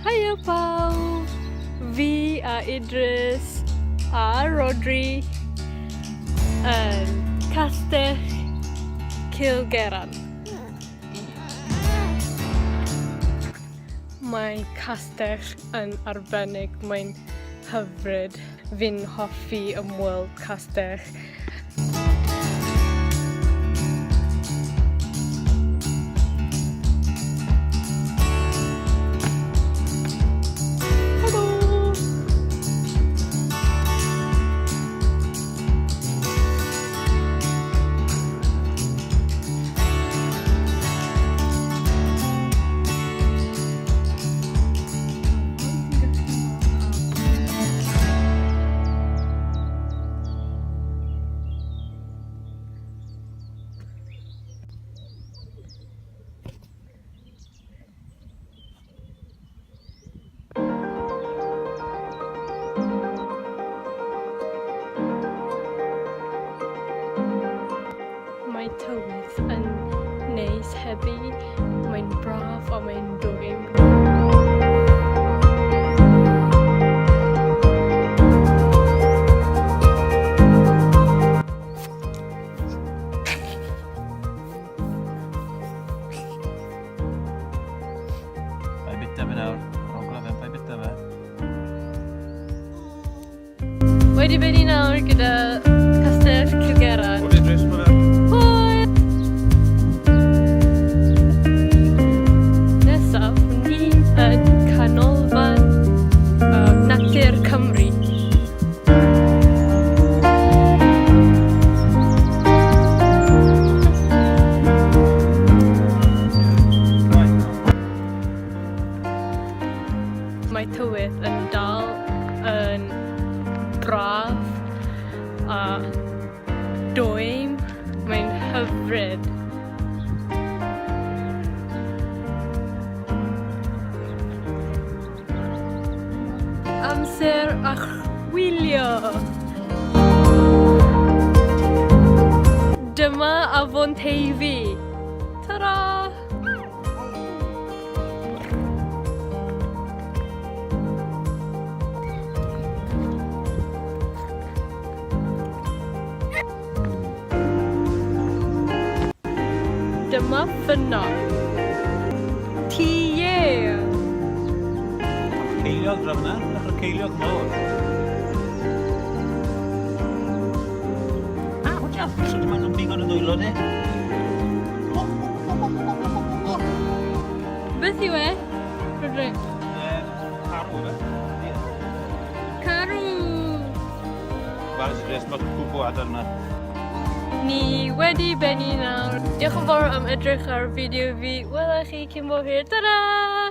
Hiya pawb, fi a Idris a Rodri yn Castell Cilgerran. Mae castell yn arbennig, mae'n hyfryd. Fi'n hoffi ymweld castell. Mae tywydd yn neis heddi, mae'n braf a mae'n dwym. Pai bita fe nawr, ogla fe, pai bita fe. Wedi mynd i nawr gyda Castell Cilgerran. Wedi dres ma fe. Nesaf, ni yn canolfan natur Cymru. Mae tywydd yn dal yn braf a dwym, mae'n hyfryd. Amser archwilio. Dyma afon Teifi. Ta-ra! Dyma ffynnon. Tie! Ceiliog dra fyna, ddech o'r ceiliog mawr. Watch out, so dyma nhw'n bigon y ddwylo ni. Beth yw e? Rodri? Carw fe. Carw! Fawr sy'n dres, mae'r cwbw adar yna. Ni wedi benni nawr. Diolch yn fawr am edrych ar fideo fi. Welai chi cyn bo hir. Ta-da!